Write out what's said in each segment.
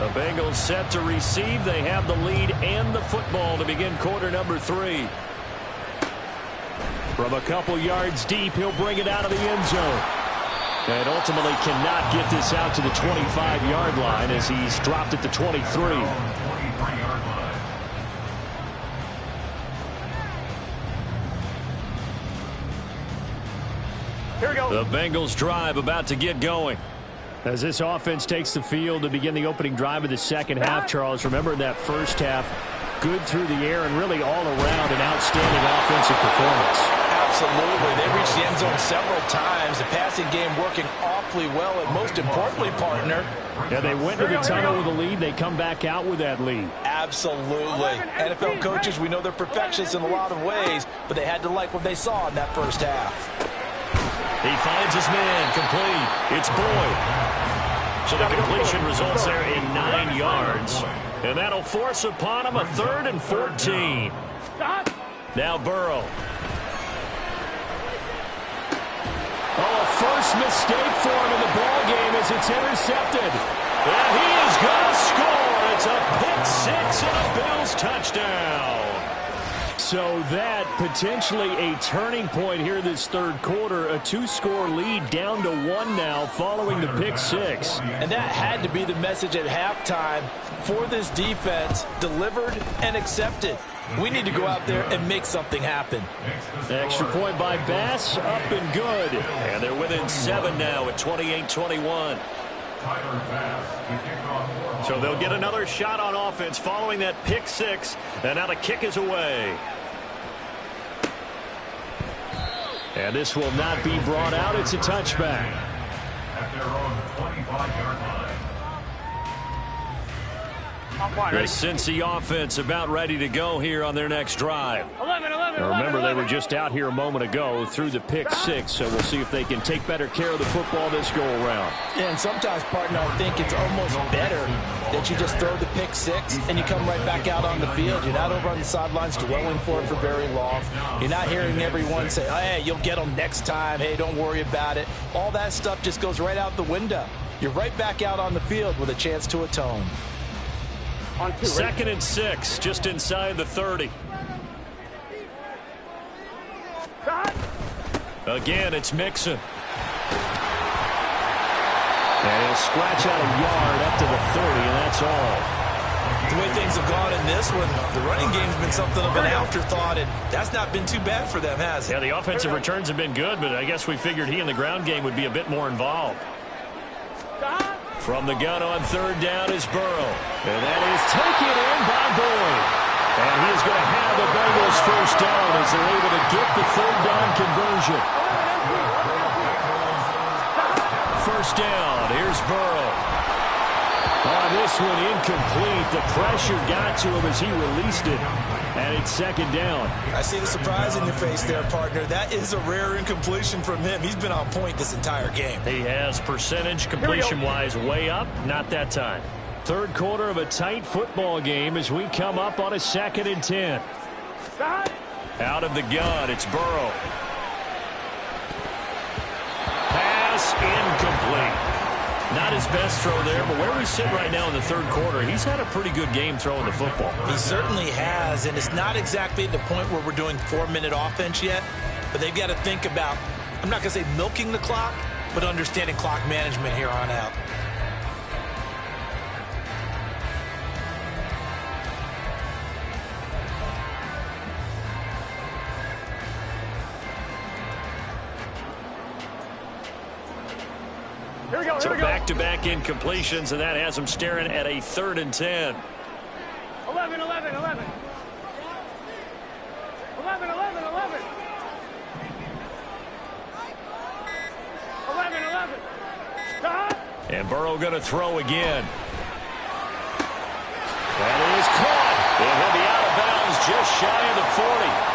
The Bengals set to receive. They have the lead and the football to begin quarter number 3. From a couple yards deep, he'll bring it out of the end zone. And ultimately cannot get this out to the 25-yard line as he's dropped at the 23. Here we go. The Bengals drive about to get going. As this offense takes the field to begin the opening drive of the second half, Charles, remember that first half, good through the air and really all around an outstanding offensive performance. Absolutely. They reached the end zone several times. The passing game working awfully well, and most importantly, partner. Yeah, they went to the tunnel with a lead. They come back out with that lead. Absolutely. NFL coaches, we know they're perfectionists in a lot of ways, but they had to like what they saw in that first half. He finds his man, complete. It's Boyd. So the completion results there in 9 yards. And that'll force upon him a 3rd and 14. Now Burrow. Oh, a first mistake for him in the ball game as it's intercepted. And he is going to score. It's a pick-6 and a Bills touchdown. So that potentially a turning point here this third quarter. A 2-score lead down to 1 now following the pick-6. And that had to be the message at halftime for this defense. Delivered and accepted. We need to go out there and make something happen. Extra point by Bass, up and good. And they're within 7 now at 28-21. So they'll get another shot on offense following that pick-6. And now the kick is away. And this will not be brought out. It's a touchback. At their own 25-yard line. The Cincy offense about ready to go here on their next drive. 11. Now remember, they were just out here a moment ago through the pick-6, so we'll see if they can take better care of the football this go-around. Yeah, and sometimes, partner, I think it's almost better that you just throw the pick-6 and you come right back out on the field. You're not over on the sidelines dwelling for it for very long. You're not hearing everyone say, oh, hey, you'll get them next time. Hey, don't worry about it. All that stuff just goes right out the window. You're right back out on the field with a chance to atone. 2nd and 6, just inside the 30. Again, it's Mixon. And he'll scratch out a yard up to the 30, and that's all. The way things have gone in this one, the running game's been something of an afterthought, and that's not been too bad for them, has it? Yeah, the offensive returns have been good, but I guess we figured he in the ground game would be a bit more involved. From the gun on 3rd down is Burrow. And that is taken in by Boyd. And he is going to have the Bengals first down as they're able to get the 3rd down conversion. First down, here's Burrow. On this one, incomplete. The pressure got to him as he released it. And it's 2nd down. I see the surprise in your face there, partner. That is a rare incompletion from him. He's been on point this entire game. He has percentage completion-wise way up. Not that time. Third quarter of a tight football game as we come up on a 2nd and 10. Out of the gun, it's Burrow. Pass incomplete. Not his best throw there, but where we sit right now in the third quarter, he's had a pretty good game throwing the football. He certainly has, and it's not exactly at the point where we're doing 4-minute offense yet, but they've got to think about, I'm not going to say milking the clock, but understanding clock management here on out. So back-to-back incompletions, and that has him staring at a 3rd and 10. 11. 11. And Burrow going to throw again. That is caught. And he'll be out of bounds just shy of the 40.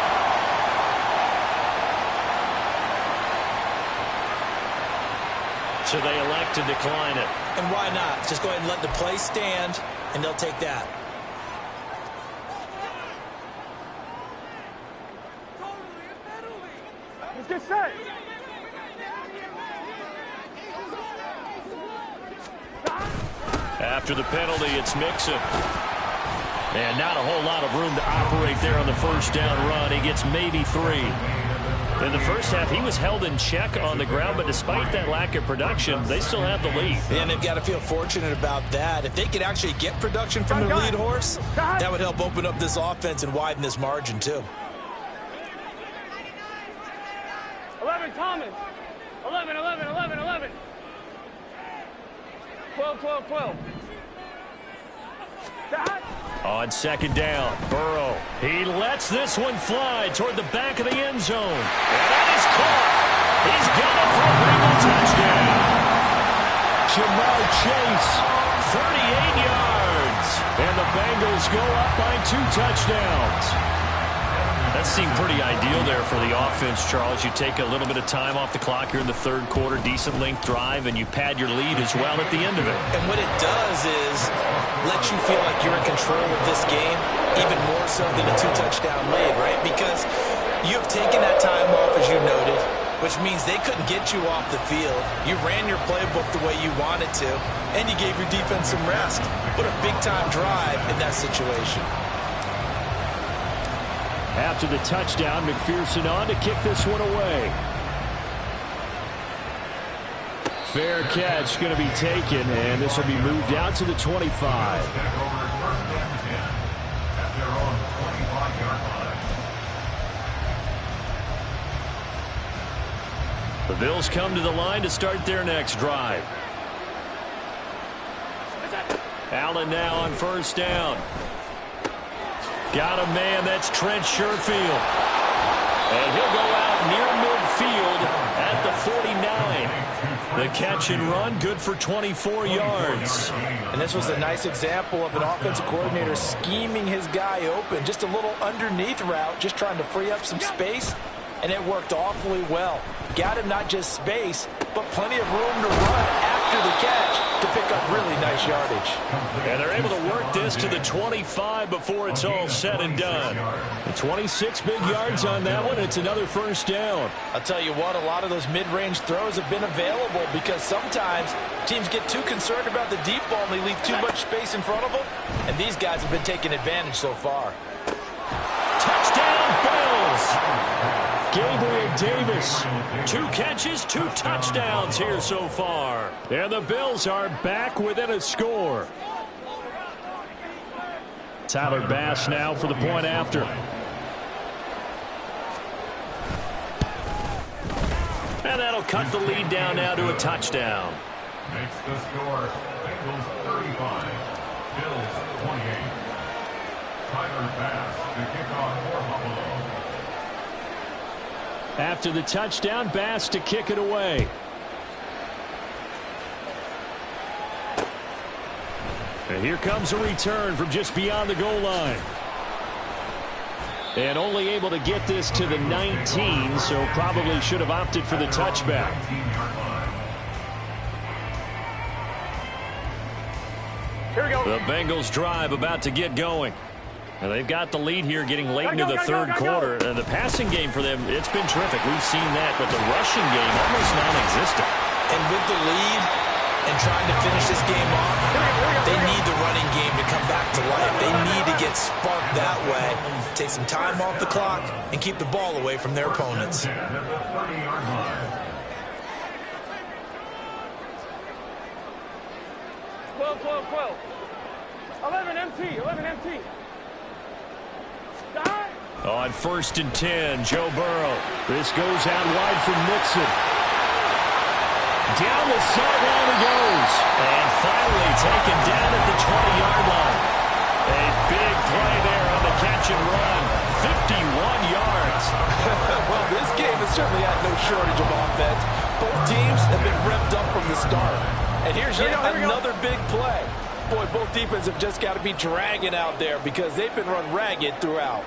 So they elect to decline it. And why not? Just go ahead and let the play stand, and they'll take that. Let's get set. After the penalty, it's Mixon. And not a whole lot of room to operate there on the first down run. He gets maybe 3. In the first half, he was held in check on the ground, but despite that lack of production, they still have the lead. And they've got to feel fortunate about that. If they could actually get production from their lead horse, that would help open up this offense and widen this margin too. 11, Thomas. 11, 11, 11, 11. 12, 12, 12. On second down, Burrow. He lets this one fly toward the back of the end zone. And that is caught. He's got it for a Bengal touchdown. Jamar Chase, 38 yards. And the Bengals go up by 2 touchdowns. That seemed pretty ideal there for the offense, Charles. You take a little bit of time off the clock here in the third quarter, decent length drive, and you pad your lead as well at the end of it. And what it does is let you feel like you're in control of this game, even more so than a 2-touchdown lead, right? Because you have taken that time off, as you noted, which means they couldn't get you off the field. You ran your playbook the way you wanted to, and you gave your defense some rest. What a big-time drive in that situation. After the touchdown, McPherson on to kick this one away. Fair catch going to be taken, and this will be moved out to the 25. The Bills come to the line to start their next drive. Allen now on first down. Got a man, that's Trent Sherfield. And he'll go out near midfield at the 49. The catch and run, good for 24 yards. And this was a nice example of an offensive coordinator scheming his guy open. Just a little underneath route, just trying to free up some space. And it worked awfully well. Got him not just space, but plenty of room to run after the catch to pick up really nice yardage. And they're able to work this to the 25 before it's all said and done. The 26 big yards on that one. It's another first down. I'll tell you what, a lot of those mid-range throws have been available because sometimes teams get too concerned about the deep ball and they leave too much space in front of them. And these guys have been taking advantage so far. Touchdown, Bills! Gabriel Davis, 2 catches, 2 touchdowns here so far. And the Bills are back within a score. Tyler Bass now for the point after. And that'll cut the lead down now to a touchdown. Makes the score. Bengals 35, Bills 28. Tyler Bass to kick off for Buffalo. After the touchdown, Bass to kick it away. And here comes a return from just beyond the goal line. And only able to get this to the 19, so probably should have opted for the touchback. Here we go. The Bengals drive about to get going. And they've got the lead here getting late into the third quarter. And the passing game for them, it's been terrific. We've seen that, but the rushing game almost non-existent. And with the lead and trying to finish this game off, they need the running game to come back to life. They need to get sparked that way, take some time off the clock, and keep the ball away from their opponents. 12, 12, 12. 11 MT, 11 MT. On first and 10, Joe Burrow. This goes out wide for Mixon. Down the sideline he goes. And finally taken down at the 20-yard line. A big play there on the catch and run. 51 yards. Well, this game has certainly had no shortage of offense. Both teams have been revved up from the start. And here's yet another big play. Boy, both defenses have just got to be dragging out there because they've been run ragged throughout.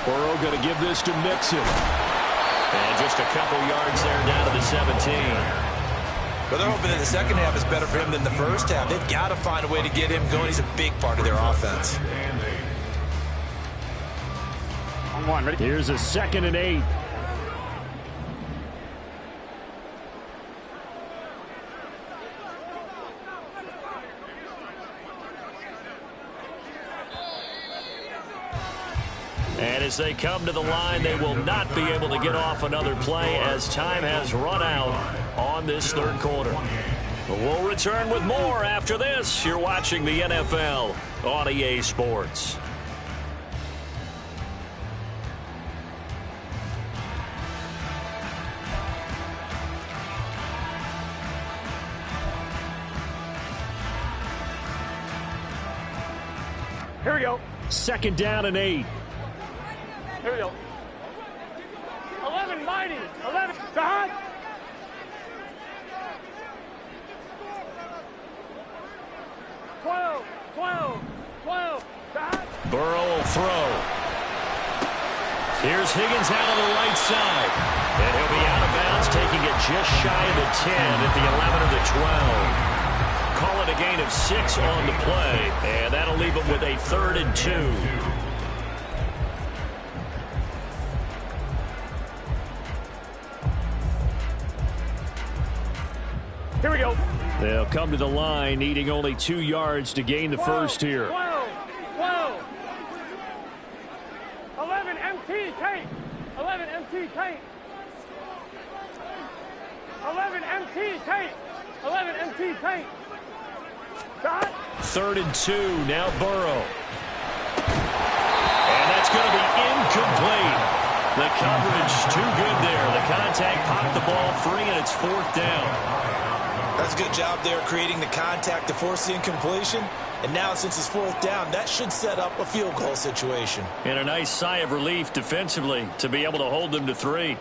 Burrow going to give this to Mixon. And just a couple yards there down to the 17. But they're hoping that the second half is better for him than the first half. They've got to find a way to get him going. He's a big part of their offense. On one, ready? Here's a 2nd and 8. And as they come to the line, they will not be able to get off another play as time has run out on this third quarter. But we'll return with more after this. You're watching the NFL on EA Sports. Here we go. 2nd down and 8. Here we go. 11 mighty. 11. Behind. 12. 12. 12. Behind. Burrow will throw. Here's Higgins out on the right side. And he'll be out of bounds, taking it just shy of the 10 at the 11 or the 12. Call it a gain of 6 on the play, and that'll leave them with a 3rd and 2. Here we go. They'll come to the line, needing only 2 yards to gain the 12, first here. 12. 12. 11 MT tape. 11 MT tape. 11 MT tape. 11 MT tape. 3rd and 2, now Burrow. And that's going to be incomplete. The coverage too good there. The contact popped the ball free, and it's 4th down. That's a good job there creating the contact to force the incompletion. And now since it's 4th down, that should set up a field goal situation. And a nice sigh of relief defensively to be able to hold them to 3.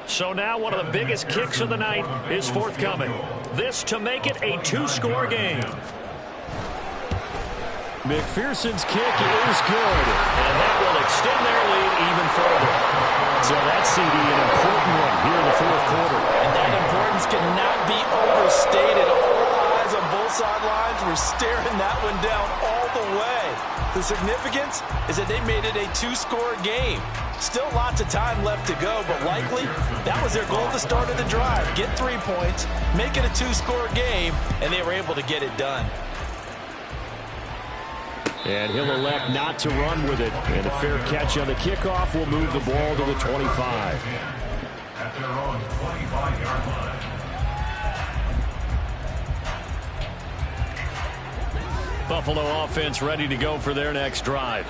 So now one of the biggest kicks of the night is forthcoming. This to make it a 2-score game. McPherson's kick is good, and that will extend their lead even further. So that's CD, an important one here in the 4th quarter. And that importance cannot be overstated. All eyes on both sidelines were staring that one down all the way. The significance is that they made it a 2-score game. Still lots of time left to go, but likely that was their goal at the start of the drive. Get 3 points, make it a 2-score game, and they were able to get it done. And he'll elect not to run with it. And a fair catch on the kickoff will move the ball to the 25. At their own 25-yard line. Buffalo offense ready to go for their next drive.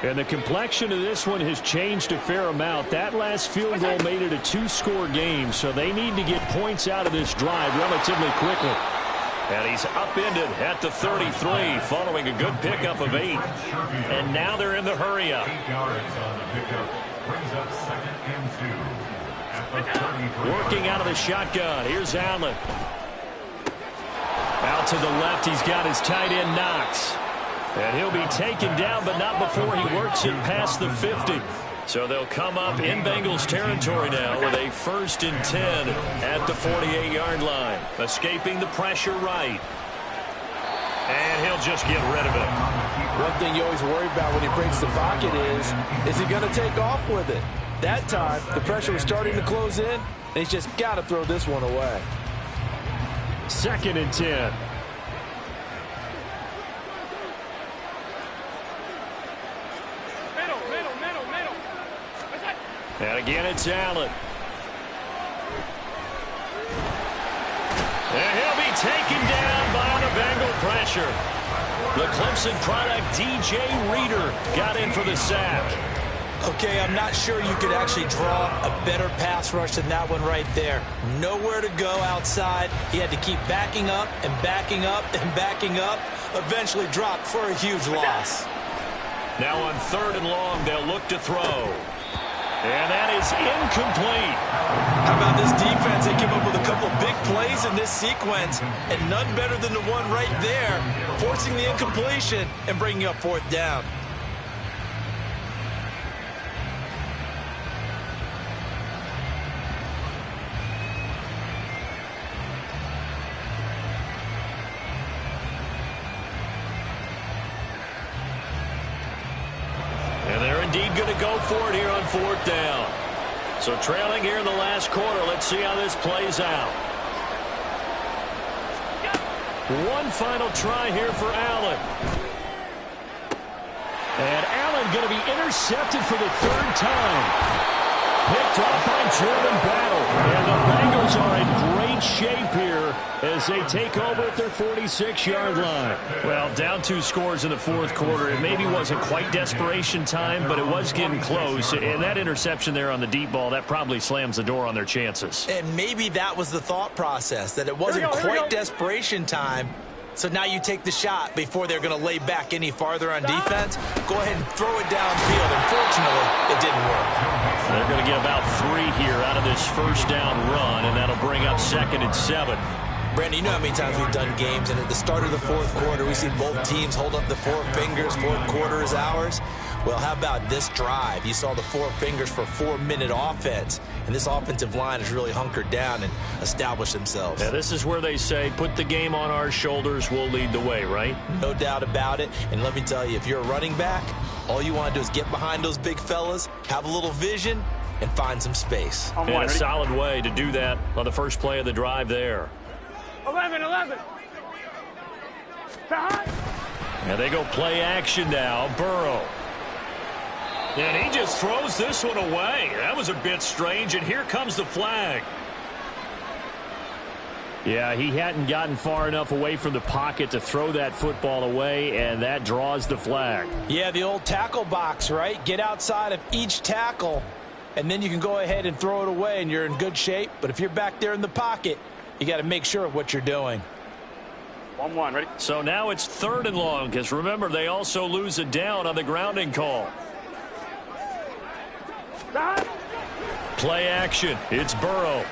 And the complexion of this one has changed a fair amount. That last field goal made it a 2-score game, so they need to get points out of this drive relatively quickly. And he's upended at the 33 following a good pickup of 8. And now they're in the hurry up. 8 yards on the pickup. Brings up 2nd and 2. At the 33. Working out of the shotgun. Here's Allen. Out to the left, he's got his tight end Knox. And he'll be taken down, but not before he works it past the 50. So they'll come up in Bengals territory now with a 1st and 10 at the 48-yard line. Escaping the pressure right. And he'll just get rid of it. One thing you always worry about when he breaks the pocket is he going to take off with it? That time, the pressure was starting to close in, and he's just got to throw this one away. 2nd and 10. And again, it's Allen. And he'll be taken down by the Bengal pressure. The Clemson product, DJ Reader, got in for the sack. Okay, I'm not sure you could actually draw a better pass rush than that one right there. Nowhere to go outside. He had to keep backing up and backing up and backing up. Eventually dropped for a huge loss. Now on 3rd and long, they'll look to throw. And that is incomplete. How about this defense? They came up with a couple big plays in this sequence, and none better than the one right there, forcing the incompletion and bringing up 4th down. And they're indeed going to go for it here on 4th down. So trailing here in the last quarter. Let's see how this plays out. One final try here for Allen. And Allen going to be intercepted for the third time. Picked off by German Battle. And the Bengals are in great shape here as they take over at their 46-yard line. Well, down 2 scores in the fourth quarter. It maybe wasn't quite desperation time, but it was getting close. And that interception there on the deep ball, that probably slams the door on their chances. And maybe that was the thought process, that it wasn't quite desperation time. So now you take the shot before they're going to lay back any farther on defense. Go ahead and throw it downfield. Unfortunately, it didn't work. They're going to get about 3 here out of this first down run, and that'll bring up 2nd and 7. Brandon, you know how many times we've done games, and at the start of the fourth quarter, we see both teams hold up the 4 fingers, fourth quarter is ours. Well, how about this drive? You saw the 4 fingers for 4-minute offense, and this offensive line has really hunkered down and established themselves. Yeah, this is where they say, put the game on our shoulders, we'll lead the way, right? No doubt about it, and let me tell you, if you're a running back, all you want to do is get behind those big fellas, have a little vision, and find some space. And a solid way to do that on the first play of the drive there. 11. And they go play action now. Burrow. And he just throws this one away. That was a bit strange, and here comes the flag. Yeah, he hadn't gotten far enough away from the pocket to throw that football away, and that draws the flag. Yeah, the old tackle box, right? Get outside of each tackle, and then you can go ahead and throw it away, and you're in good shape. But if you're back there in the pocket, you got to make sure of what you're doing. 1-1, ready? So now it's 3rd and long, because remember, they also lose a down on the grounding call. Play action. It's Burrow.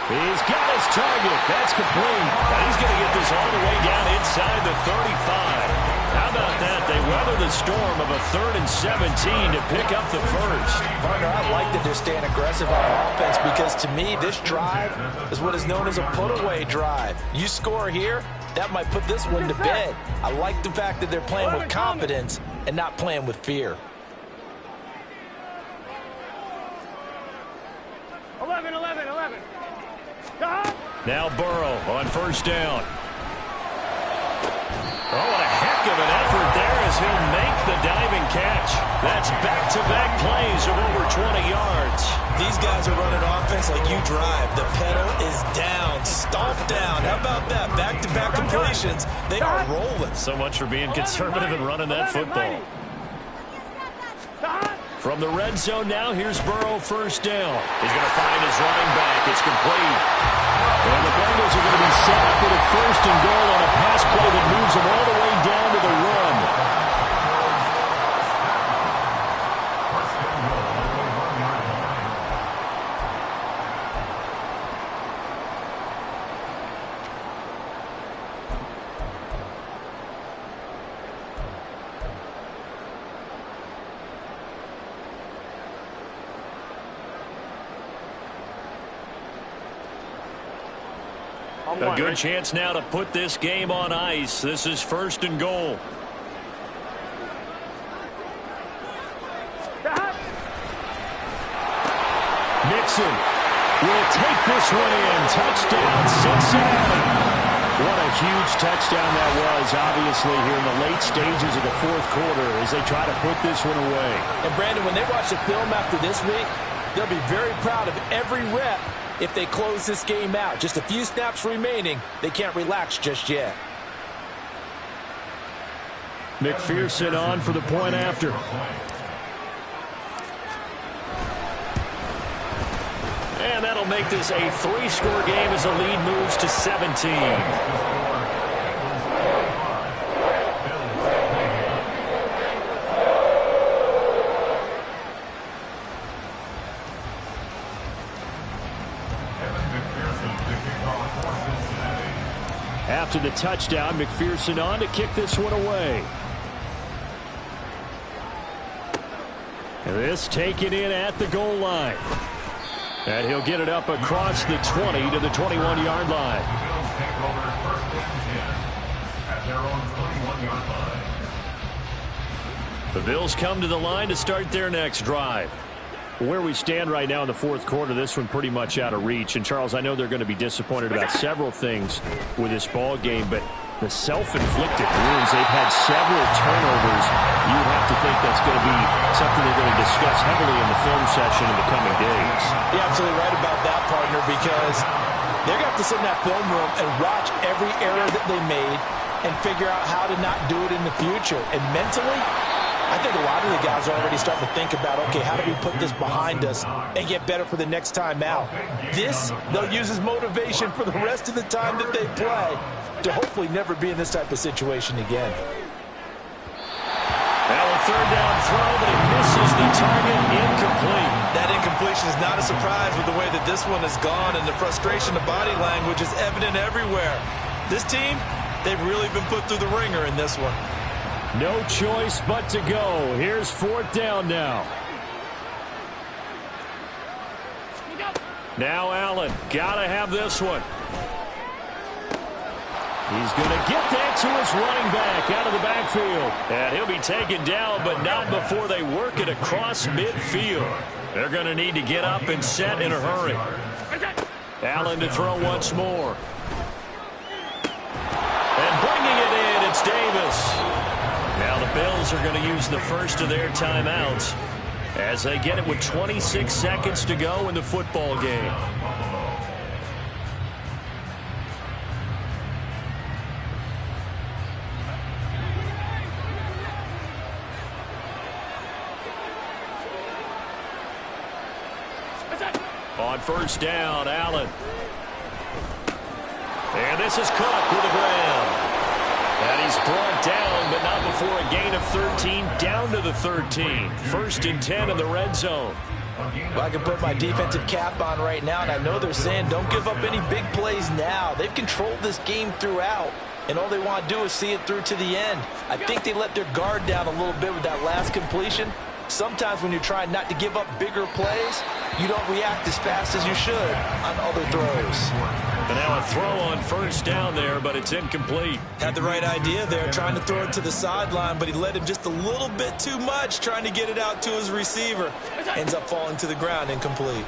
He's got his target. That's complete. And he's going to get this all the way down inside the 35. How about that? They weather the storm of a 3rd and 17 to pick up the first. Partner, I like that they're staying aggressive on offense because, to me, this drive is what is known as a put-away drive. You score here, that might put this one to bed. I like the fact that they're playing with confidence and not playing with fear. 11. Now Burrow on first down. Oh, what a heck of an effort there as he'll make the diving catch. That's back-to-back plays of over 20 yards. These guys are running offense like you drive. The pedal is down, stomped down. How about that? Back-to-back completions. They are rolling. So much for being conservative and running that football. From the red zone now, here's Burrow first down. He's going to find his running back. It's complete. And the Bengals are going to be set up with a 1st and goal on a pass play that moves them all the way down to the run. A good chance now to put this game on ice. This is 1st and goal. Mixon will take this one in. Touchdown, Cincinnati. What a huge touchdown that was, obviously, here in the late stages of the fourth quarter as they try to put this one away. And, Brandon, when they watch the film after this week, they'll be very proud of every rep if they close this game out. Just a few snaps remaining. They can't relax just yet. McPherson on for the point after. And that'll make this a 3-score game as the lead moves to 17. After the touchdown, McPherson on to kick this one away. And this taken in at the goal line. And he'll get it up across the 20 to the 21-yard line. The Bills come to the line to start their next drive. Where we stand right now in the fourth quarter, this one pretty much out of reach. And, Charles, I know they're going to be disappointed about several things with this ball game, but the self-inflicted wounds, they've had several turnovers. You would have to think that's going to be something they're going to discuss heavily in the film session in the coming days. You're absolutely right about that, partner, because they're going to have to sit in that film room and watch every error that they made and figure out how to not do it in the future. And mentally, I think a lot of the guys are already starting to think about, okay, how do we put this behind us and get better for the next time out? This, they'll use as motivation for the rest of the time that they play to hopefully never be in this type of situation again. Now a third down throw, but it misses the target, incomplete. That incompletion is not a surprise with the way that this one has gone, and the frustration of body language is evident everywhere. This team, they've really been put through the ringer in this one. No choice but to go. Here's fourth down now. Now Allen, gotta have this one. He's going to get that to his running back out of the backfield. And he'll be taken down, but not before they work it across midfield. They're going to need to get up and set in a hurry. Allen to throw once more. And bringing it in, it's Davis. Now the Bills are going to use the first of their timeouts as they get it with 26 seconds to go in the football game. On first down, Allen. And this is Cook with the grab. And he's brought down, but not before a gain of 13, down to the 13. First and 10 in the red zone. Well, I can put my defensive cap on right now, and I know they're saying don't give up any big plays now. They've controlled this game throughout, and all they want to do is see it through to the end. I think they let their guard down a little bit with that last completion. Sometimes when you're trying not to give up bigger plays, you don't react as fast as you should on other throws. And now a throw on first down there, but it's incomplete. Had the right idea there, trying to throw it to the sideline, but he led him just a little bit too much, trying to get it out to his receiver. Ends up falling to the ground, incomplete.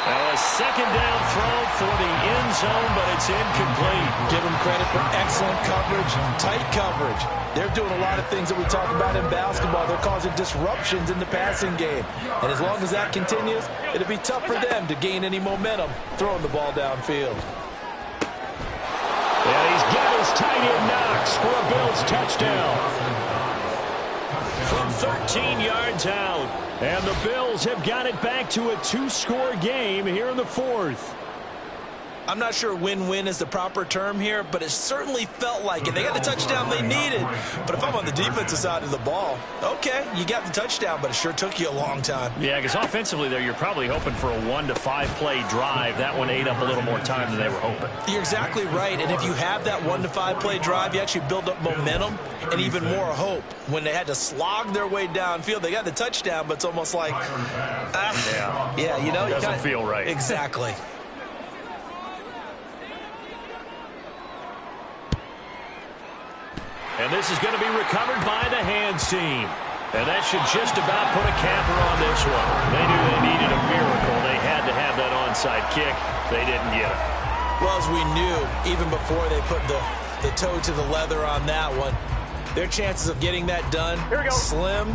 Now a second down throw for the end zone, but it's incomplete. Give them credit for excellent coverage, tight coverage. They're doing a lot of things that we talk about in basketball. They're causing disruptions in the passing game. And as long as that continues, it'll be tough for them to gain any momentum throwing the ball downfield. And he's got his tight end Knox for a Bills touchdown. From 13 yards out. And the Bills have got it back to a two-score game here in the fourth. I'm not sure win-win is the proper term here, but it certainly felt like it. They got the touchdown they needed. But if I'm on the defensive side of the ball, okay, you got the touchdown, but it sure took you a long time. Yeah, because offensively there, you're probably hoping for a 1 to 5 play drive. That one ate up a little more time than they were hoping. You're exactly right. And if you have that 1 to 5 play drive, you actually build up momentum and even more hope. When they had to slog their way downfield, they got the touchdown, but it's almost like, yeah, you know, doesn't feel right. Exactly. And this is going to be recovered by the hands team. And that should just about put a capper on this one. They knew they needed a miracle. They had to have that onside kick. They didn't get it. Well, as we knew, even before they put the toe to the leather on that one, their chances of getting that done, slim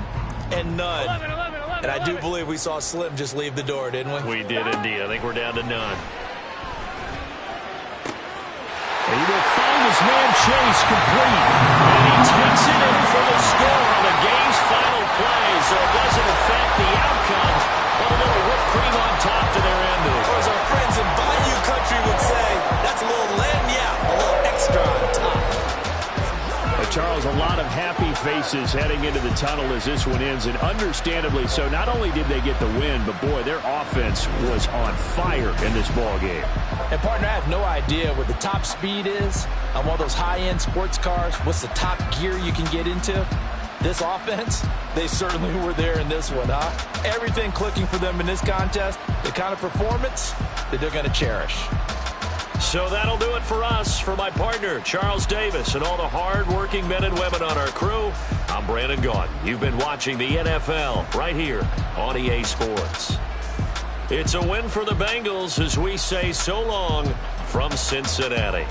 and none. 11. And I do believe we saw Slim just leave the door, didn't we? We did indeed. I think we're down to none. He will find his man Chase complete. And he takes it in for the score on the game's final play. So it doesn't affect the outcome, but a little whipped cream on top to their end. Or as our friends in Bayou Country would say, that's a little lagniappe, a little extra on top. Charles, a lot of happy faces heading into the tunnel as this one ends, and understandably so. Not only did they get the win, but boy, their offense was on fire in this ball game. And partner, I have no idea what the top speed is on one of those high-end sports cars. What's the top gear you can get into? This offense, they certainly were there in this one, huh? Everything clicking for them in this contest, the kind of performance that they're going to cherish. So that'll do it for us. For my partner, Charles Davis, and all the hard-working men and women on our crew, I'm Brandon Gaudin. You've been watching the NFL right here on EA Sports. It's a win for the Bengals as we say so long from Cincinnati.